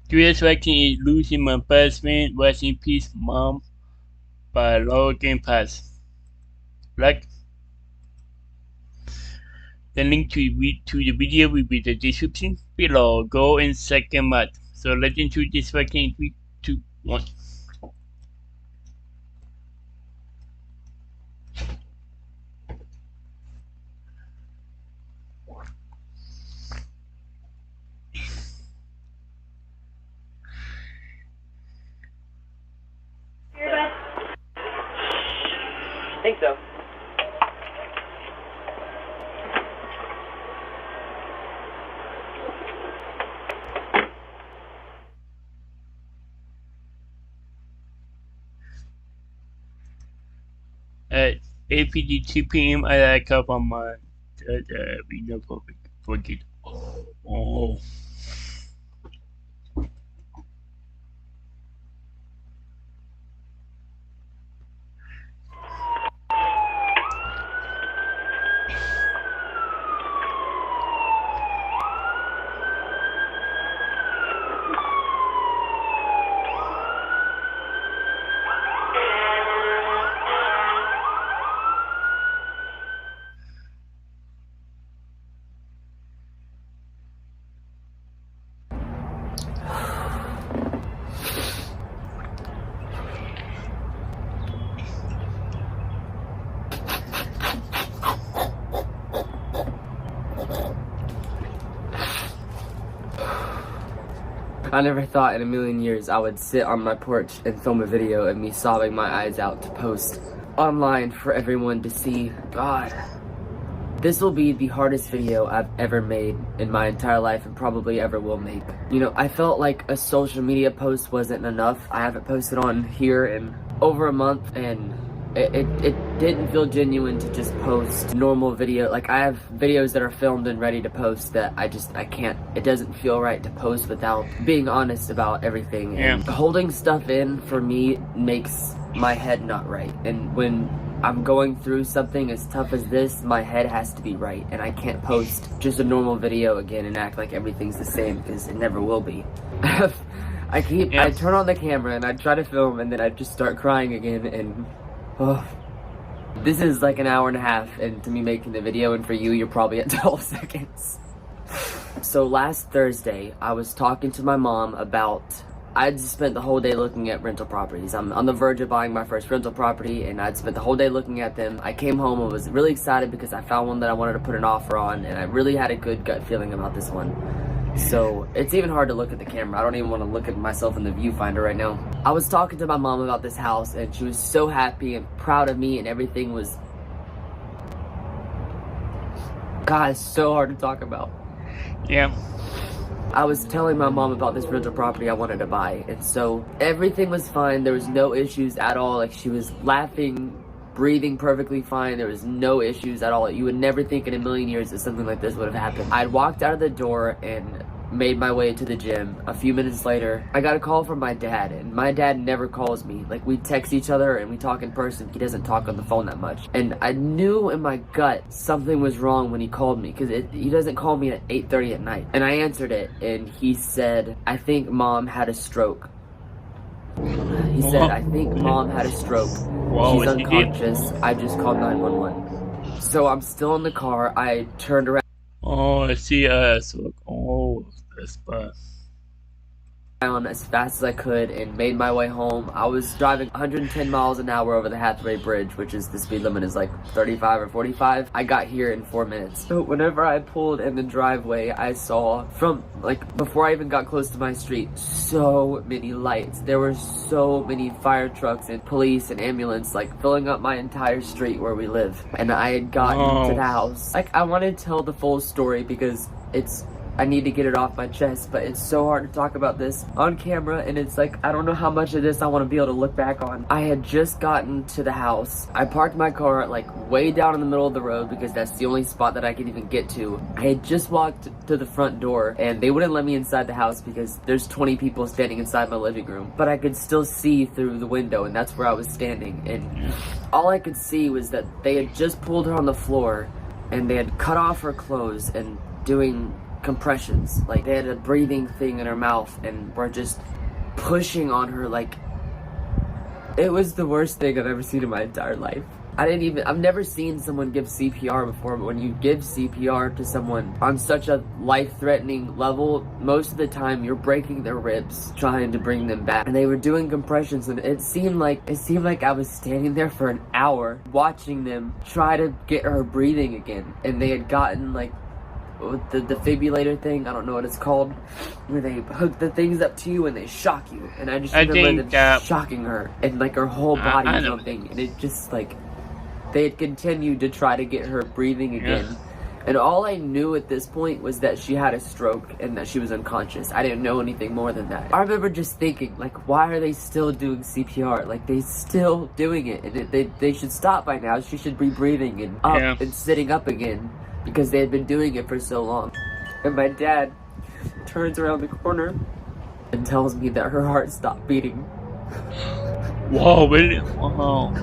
Today's writing is Losing My Best Friend, Rest in Peace Mom by Logan Pass. Like the link to the video will be the description below. Go in second month. So let's into this writing in 3, 2, 1. I think so. At 8:52 p.m. I wake up on my we never forget. Oh. I never thought in a million years I would sit on my porch and film a video of me sobbing my eyes out to post online for everyone to see. God, this will be the hardest video I've ever made in my entire life and probably ever will make. You know, I felt like a social media post wasn't enough. I haven't posted on here in over a month, and it didn't feel genuine to just post normal video. Like, I have videos that are filmed and ready to post that I can't, it doesn't feel right to post without being honest about everything. Yeah. And holding stuff in for me makes my head not right. And when I'm going through something as tough as this, my head has to be right, and I can't post just a normal video again and act like everything's the same, because it never will be. I turn on the camera and I try to film, and then I just start crying again, and this is like an hour and a half into me making the video, and for you, you're probably at 12 seconds. So last Thursday, I was talking to my mom about, I'd spent the whole day looking at rental properties. I'm on the verge of buying my first rental property, and I'd spent the whole day looking at them. I came home and was really excited because I found one that I wanted to put an offer on, and I really had a good gut feeling about this one. So it's even hard to look at the camera. I don't even want to look at myself in the viewfinder right now. I was talking to my mom about this house, and she was so happy and proud of me, and everything was, God, it's so hard to talk about. Yeah. I was telling my mom about this rental property I wanted to buy, and so everything was fine. There was no issues at all. Like, she was laughing, breathing perfectly fine. There was no issues at all. You would never think in a million years that something like this would have happened. I'd walked out of the door and made my way to the gym. A few minutes later, I got a call from my dad, and my dad never calls me. Like, we text each other and we talk in person. He doesn't talk on the phone that much. And I knew in my gut something was wrong when he called me, because he doesn't call me at 8:30 at night. And I answered it, and he said, "I think mom had a stroke." He said, "I think mom had a stroke. Whoa, She's is he dead? unconscious. I just called 911. So I'm still in the car. I turned around Oh, I see. So, oh, that's bad. as fast as I could and made my way home. I was driving 110 miles an hour over the Hathaway Bridge, which is, the speed limit is like 35 or 45. I got here in 4 minutes. So whenever I pulled in the driveway, I saw, from like before I even got close to my street, so many lights. There were so many fire trucks and police and ambulance, like, filling up my entire street where we live. And I had gotten to the house. Like, I want to tell the full story because I need to get it off my chest, but it's so hard to talk about this on camera, and it's like, I don't know how much of this I want to be able to look back on. I had just gotten to the house. I parked my car like way down in the middle of the road because that's the only spot that I could even get to. I had just walked to the front door, and they wouldn't let me inside the house because there's 20 people standing inside my living room, but I could still see through the window, and that's where I was standing, and all I could see was that they had just pulled her on the floor, and they had cut off her clothes and doing compressions. Like, they had a breathing thing in her mouth and were just pushing on her. Like, it was the worst thing I've ever seen in my entire life. I've never seen someone give CPR before, but when you give CPR to someone on such a life-threatening level, most of the time you're breaking their ribs trying to bring them back. And they were doing compressions, and it seemed like I was standing there for an hour watching them try to get her breathing again. And they had gotten like the defibrillator thing, I don't know what it's called, where they hook the things up to you and they shock you. And I just remember them shocking her and like her whole body jumping, and it just like, they had continued to try to get her breathing again. Yeah. And all I knew at this point was that she had a stroke and that she was unconscious. I didn't know anything more than that. I remember just thinking, like, why are they still doing CPR? Like, they still doing it. And they should stop by now. She should be breathing and up and sitting up again, because they had been doing it for so long. And my dad turns around the corner and tells me that her heart stopped beating. Whoa, really? Wow.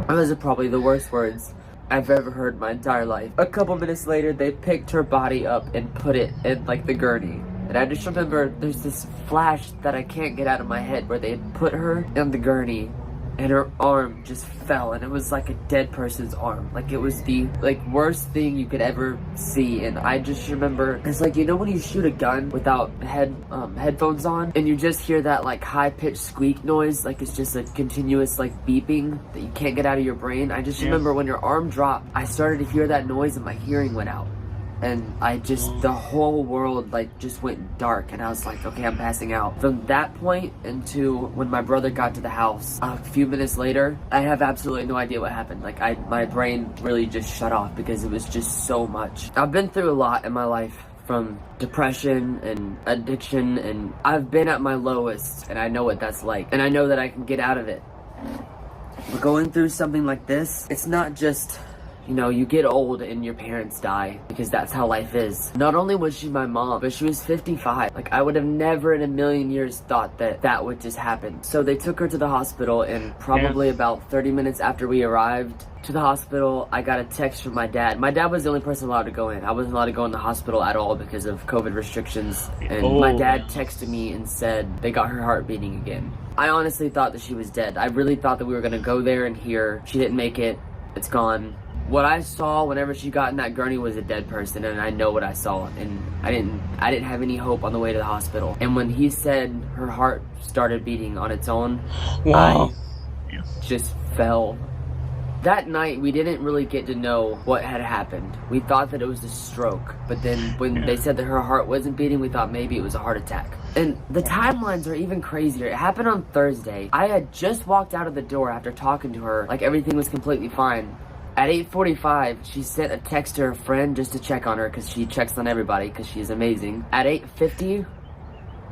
Those are probably the worst words I've ever heard in my entire life. A couple minutes later, they picked her body up and put it in like the gurney. And I just remember there's this flash that I can't get out of my head where they had put her in the gurney and her arm just fell, and it was like a dead person's arm. Like, it was the worst thing you could ever see. And I just remember, it's like, you know when you shoot a gun without headphones on and you just hear that like high-pitched squeak noise, like it's just a continuous like beeping that you can't get out of your brain. I just remember when your arm dropped, I started to hear that noise and my hearing went out. And I just, the whole world like just went dark, and I was like, okay, I'm passing out. From that point into when my brother got to the house a few minutes later, I have absolutely no idea what happened. Like, my brain really just shut off because it was just so much. I've been through a lot in my life, from depression and addiction, and I've been at my lowest, and I know what that's like, and I know that I can get out of it. But going through something like this, it's not just, you know, you get old and your parents die, because that's how life is. Not only was she my mom, but she was 55. Like, I would have never in a million years thought that that would just happen. So they took her to the hospital, and probably about 30 minutes after we arrived to the hospital, I got a text from my dad. My dad was the only person allowed to go in. I wasn't allowed to go in the hospital at all because of COVID restrictions. And my dad texted me and said they got her heart beating again. I honestly thought that she was dead. I really thought that we were gonna go there and hear she didn't make it, it's gone. What I saw whenever she got in that gurney was a dead person, and I know what I saw, and I didn't have any hope on the way to the hospital. And when he said her heart started beating on its own, I just fell. That night, we didn't really get to know what had happened. We thought that it was a stroke, but then when they said that her heart wasn't beating, we thought maybe it was a heart attack. And the timelines are even crazier. It happened on Thursday. I had just walked out of the door after talking to her, like everything was completely fine. At 8:45, she sent a text to her friend just to check on her, because she checks on everybody because she's amazing. At 8:50,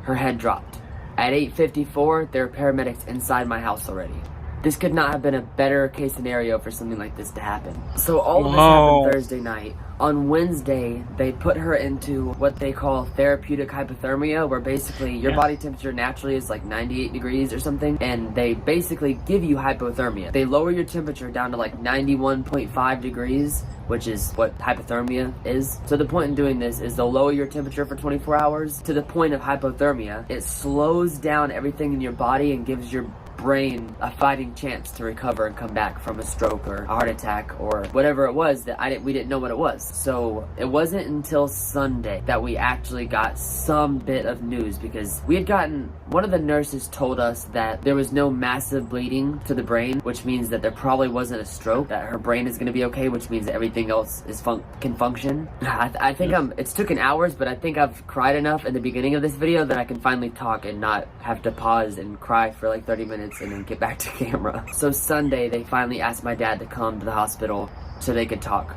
her head dropped. At 8:54, there were paramedics inside my house already. This could not have been a better case scenario for something like this to happen. So all of this happened Thursday night. On Wednesday, they put her into what they call therapeutic hypothermia, where basically your body temperature naturally is like 98 degrees or something, and they basically give you hypothermia. They lower your temperature down to like 91.5 degrees, which is what hypothermia is. So the point in doing this is they'll lower your temperature for 24 hours to the point of hypothermia. It slows down everything in your body and gives your brain a fighting chance to recover and come back from a stroke or a heart attack or whatever it was that we didn't know what it was. So it wasn't until Sunday that we actually got some bit of news, because we had gotten, one of the nurses told us that there was no massive bleeding to the brain, which means that there probably wasn't a stroke, that her brain is going to be okay, which means that everything else is can function. I think it's taken hours, but I think I've cried enough in the beginning of this video that I can finally talk and not have to pause and cry for like 30 minutes and then get back to camera. So Sunday, they finally asked my dad to come to the hospital so they could talk.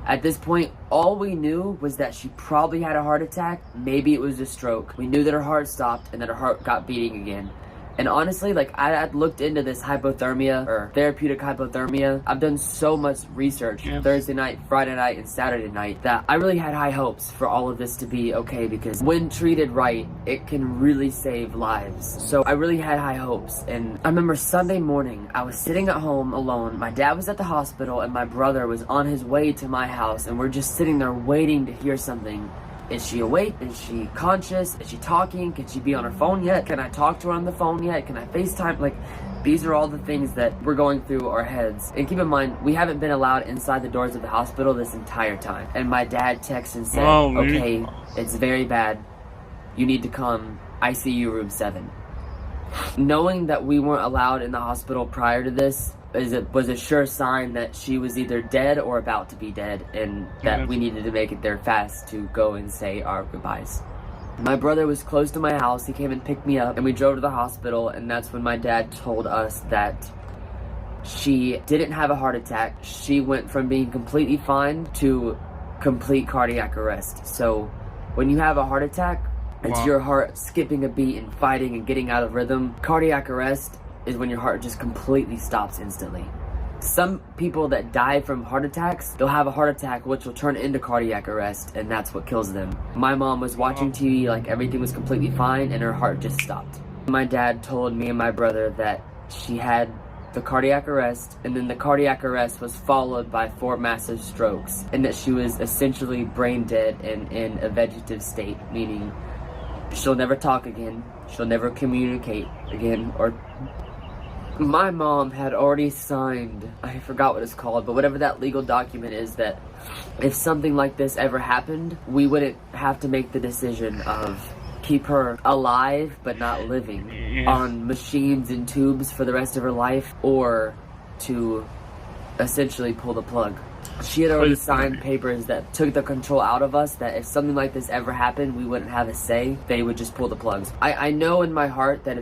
At this point, all we knew was that she probably had a heart attack. Maybe it was a stroke. We knew that her heart stopped and that her heart got beating again. And honestly, like, I looked into this hypothermia or therapeutic hypothermia. I've done so much research Thursday night, Friday night, and Saturday night that I really had high hopes for all of this to be okay, because when treated right, it can really save lives. So I really had high hopes. And I remember Sunday morning, I was sitting at home alone. My dad was at the hospital and my brother was on his way to my house, and we're just sitting there waiting to hear something. Is she awake? Is she conscious? Is she talking? Can she be on her phone yet? Can I talk to her on the phone yet? Can I FaceTime? Like, these are all the things that were going through our heads. And keep in mind, we haven't been allowed inside the doors of the hospital this entire time. And my dad texted and said, okay, it's very bad. You need to come ICU room 7. Knowing that we weren't allowed in the hospital prior to this was a sure sign that she was either dead or about to be dead, and that we needed to make it there fast to go and say our goodbyes. My brother was close to my house. He came and picked me up and we drove to the hospital, and that's when my dad told us that she didn't have a heart attack. She went from being completely fine to complete cardiac arrest. So when you have a heart attack, it's your heart skipping a beat and fighting and getting out of rhythm. Cardiac arrest is when your heart just completely stops instantly. Some people that die from heart attacks, they'll have a heart attack which will turn into cardiac arrest, and that's what kills them. My mom was watching TV like everything was completely fine, and her heart just stopped. My dad told me and my brother that she had the cardiac arrest, and then the cardiac arrest was followed by 4 massive strokes, and that she was essentially brain dead and in a vegetative state, meaning she'll never talk again, she'll never communicate again, or... My mom had already signed, I forgot what it's called, but whatever that legal document is, that if something like this ever happened, we wouldn't have to make the decision of keep her alive but not living on machines and tubes for the rest of her life, or to essentially pull the plug. She had already signed papers that took the control out of us, that if something like this ever happened, we wouldn't have a say. They would just pull the plugs. I know in my heart that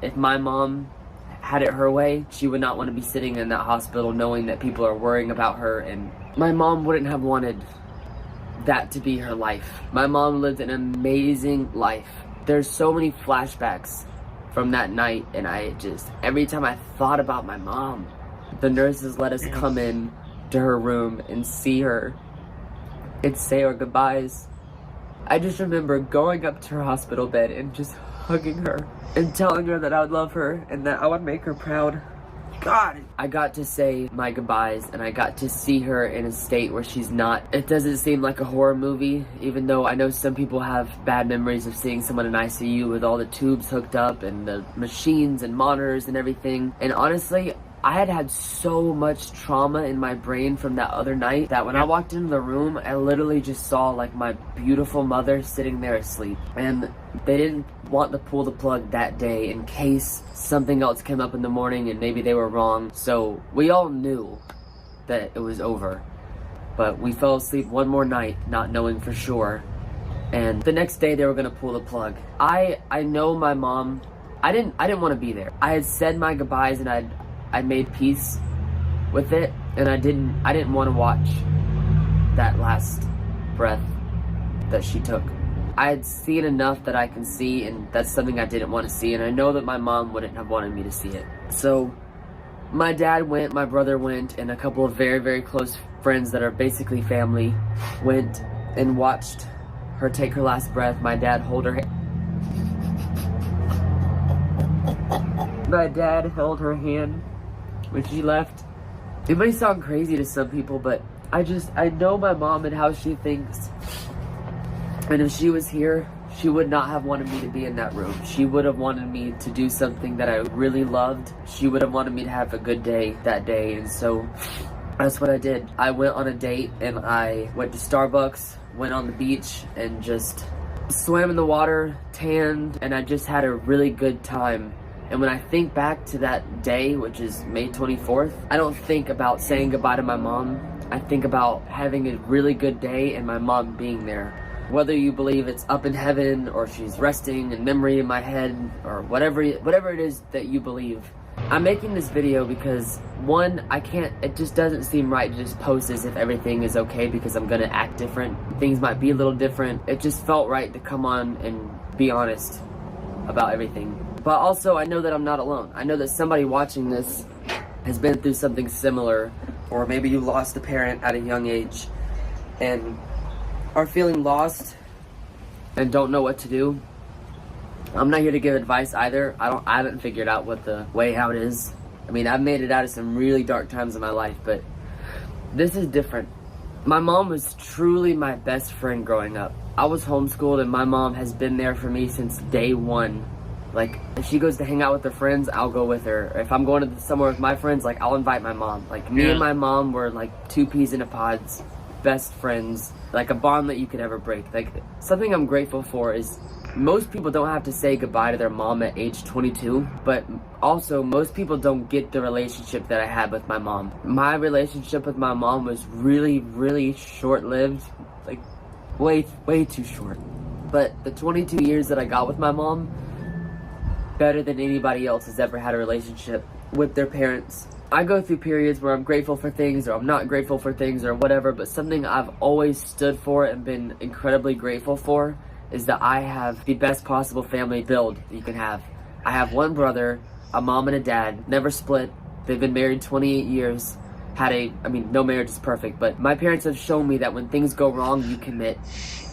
if my mom had it her way, she would not want to be sitting in that hospital knowing that people are worrying about her, and my mom wouldn't have wanted that to be her life. My mom lived an amazing life. There's so many flashbacks from that night, and every time I thought about my mom, the nurses let us come in to her room and see her and say our goodbyes. I just remember going up to her hospital bed and just hugging her and telling her that I would love her and that I would make her proud. God! I got to say my goodbyes, and I got to see her in a state where she's not. It doesn't seem like a horror movie, even though I know some people have bad memories of seeing someone in ICU with all the tubes hooked up and the machines and monitors and everything. And honestly, I had so much trauma in my brain from that other night that when I walked into the room, I literally just saw like my beautiful mother sitting there asleep. And they didn't want to pull the plug that day in case something else came up in the morning and maybe they were wrong. So we all knew that it was over. But we fell asleep one more night not knowing for sure. And the next day they were gonna pull the plug. I know my mom, I didn't want to be there. I had said my goodbyes and I made peace with it, and I didn't want to watch that last breath that she took. I had seen enough that I can see, and that's something I didn't want to see, and I know that my mom wouldn't have wanted me to see it. So my dad went, my brother went, and a couple of very, very close friends that are basically family went and watched her take her last breath. My dad hold her hand. My dad held her hand when she left. It may sound crazy to some people, but I know my mom and how she thinks. And if she was here, she would not have wanted me to be in that room. She would have wanted me to do something that I really loved. She would have wanted me to have a good day that day, and so that's what I did. I went on a date and I went to Starbucks, went on the beach, and just swam in the water, tanned, and I just had a really good time. And when I think back to that day, which is May 24th, I don't think about saying goodbye to my mom. I think about having a really good day and my mom being there. Whether you believe it's up in heaven or she's resting in memory in my head or whatever it is that you believe. I'm making this video because, one, it just doesn't seem right to just post as if everything is okay because I'm gonna act different. Things might be a little different. It just felt right to come on and be honest about everything. But also, I know that I'm not alone. I know that somebody watching this has been through something similar, or maybe you lost a parent at a young age and are feeling lost and don't know what to do. I'm not here to give advice either. I haven't figured out what the way out is. I mean, I've made it out of some really dark times in my life, but this is different. My mom was truly my best friend growing up. I was homeschooled and my mom has been there for me since day one. Like, if she goes to hang out with her friends, I'll go with her. If I'm going to somewhere with my friends, like, I'll invite my mom. Like, me and my mom were like two peas in a pod's best friends. Like, a bond that you could ever break. Like, something I'm grateful for is most people don't have to say goodbye to their mom at age 22, but also most people don't get the relationship that I had with my mom. My relationship with my mom was really, really short-lived. Like, way too short. But the 22 years that I got with my mom, better than anybody else has ever had a relationship with their parents. I go through periods where I'm grateful for things or I'm not grateful for things or whatever, but something I've always stood for and been incredibly grateful for is that I have the best possible family build that you can have. I have one brother, a mom and a dad, never split. They've been married 28 years. No marriage is perfect, but my parents have shown me that when things go wrong, you commit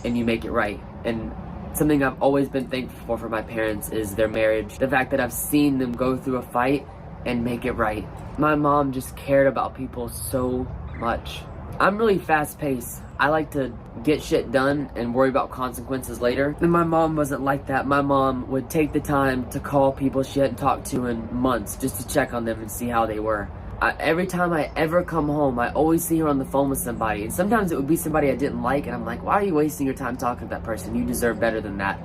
and you make it right. And something I've always been thankful for my parents is their marriage. The fact that I've seen them go through a fight and make it right. My mom just cared about people so much. I'm really fast-paced. I like to get shit done and worry about consequences later. And my mom wasn't like that. My mom would take the time to call people she hadn't talked to in months just to check on them and see how they were. Every time I ever come home, I always see her on the phone with somebody. And sometimes it would be somebody I didn't like, and I'm like, why are you wasting your time talking to that person? You deserve better than that.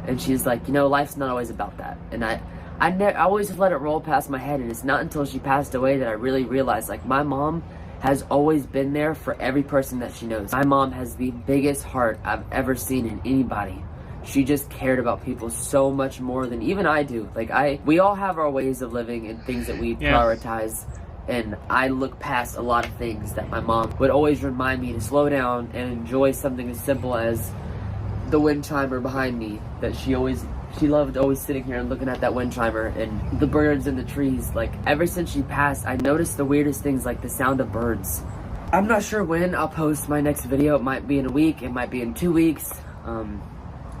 And she's like, you know, life's not always about that. And I always just let it roll past my head, and it's not until she passed away that I really realized, like, my mom has always been there for every person that she knows. My mom has the biggest heart I've ever seen in anybody. She just cared about people so much more than even I do. Like, we all have our ways of living and things that we prioritize. And I look past a lot of things that my mom would always remind me to slow down and enjoy something as simple as the wind chimer behind me. That she loved always sitting here and looking at that wind chimer and the birds in the trees. Like, ever since she passed, I noticed the weirdest things, like the sound of birds. I'm not sure when I'll post my next video. It might be in a week, it might be in 2 weeks.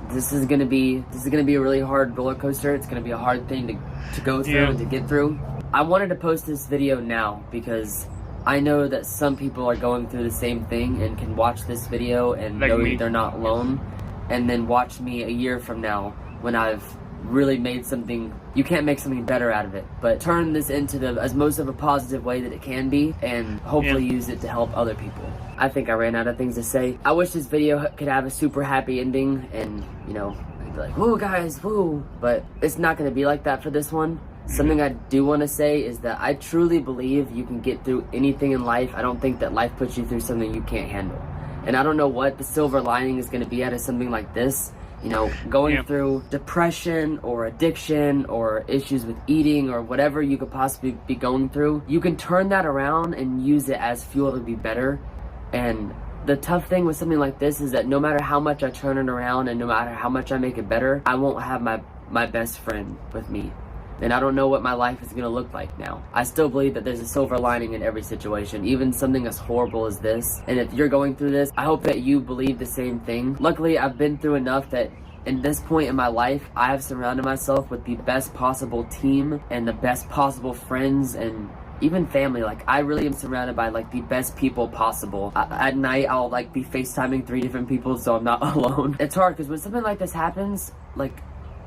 This is gonna be a really hard roller coaster. It's gonna be a hard thing to go through and to get through. I wanted to post this video now because I know that some people are going through the same thing and can watch this video and know that they're not alone, and then watch me a year from now when I've really made something. You can't make something better out of it, but turn this into as most of a positive way that it can be, and hopefully use it to help other people. I think I ran out of things to say. I wish this video could have a super happy ending and, you know, I'd be like, woo guys, woo, but it's not gonna be like that for this one. Something I do want to say is that I truly believe you can get through anything in life. I don't think that life puts you through something you can't handle. And I don't know what the silver lining is going to be out of something like this. You know, going through depression or addiction or issues with eating or whatever you could possibly be going through, you can turn that around and use it as fuel to be better. And the tough thing with something like this is that no matter how much I turn it around and no matter how much I make it better, I won't have my best friend with me. And I don't know what my life is going to look like now. I still believe that there's a silver lining in every situation, even something as horrible as this. And if you're going through this, I hope that you believe the same thing. Luckily, I've been through enough that in this point in my life, I have surrounded myself with the best possible team and the best possible friends and even family. Like, I really am surrounded by like the best people possible. At night, I'll like be FaceTiming 3 different people so I'm not alone. It's hard because when something like this happens, like,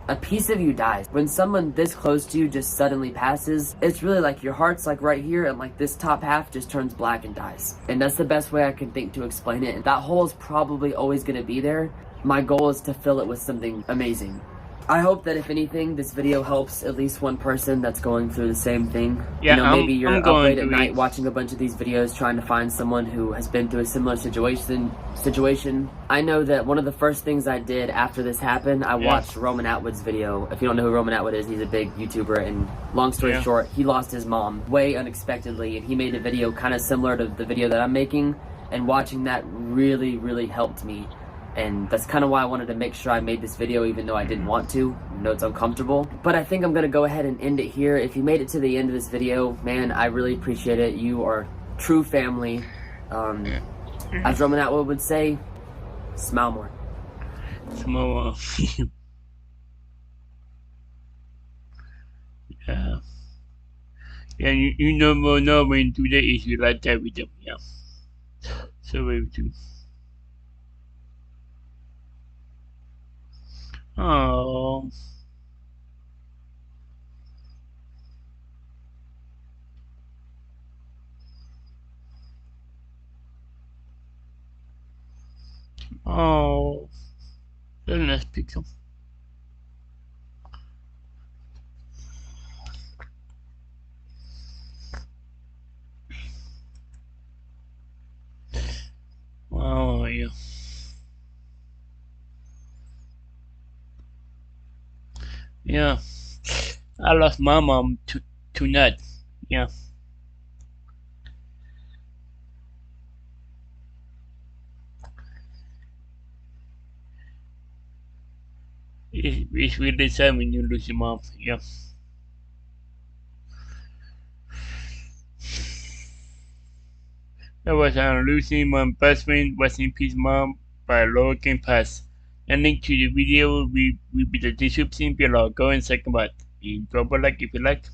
a piece of you dies. When someone this close to you just suddenly passes, it's really like your heart's like right here and like this top half just turns black and dies. And that's the best way I can think to explain it. That hole is probably always going to be there. My goal is to fill it with something amazing. I hope that if anything, this video helps at least one person that's going through the same thing. Yeah, you know, maybe you're up late at night watching a bunch of these videos trying to find someone who has been through a similar situation. I know that one of the first things I did after this happened, I watched Roman Atwood's video. If you don't know who Roman Atwood is, he's a big YouTuber, and long story short, he lost his mom way unexpectedly, and he made a video kind of similar to the video that I'm making, and watching that really, really helped me. And that's kind of why I wanted to make sure I made this video, even though I didn't want to. I know it's uncomfortable, but I think I'm gonna go ahead and end it here. If you made it to the end of this video, man, I really appreciate it. You are true family. As Roman Atwood would say, smile more. Smile. Yeah. Yeah, you know more now when today is you like that with them. Yeah. So very true. Oh. Oh. That's a nice picture. Oh yeah. Yeah. I lost my mom tonight. Yeah. It's really sad when you lose your mom. Yeah. That was losing my best friend. Rest in peace, mom. By Laura Game Pass. The link to the video will be the description below. Go and check them out. And drop a like if you like.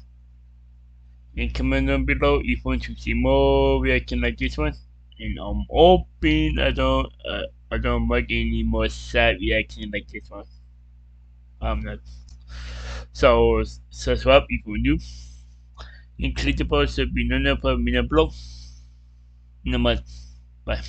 And comment down below if you want to see more reaction like this one. And I'm hoping I don't make any more sad reaction like this one. I'm not. So subscribe if you're new. And click the bell so you don't know when I upload. No more. Bye.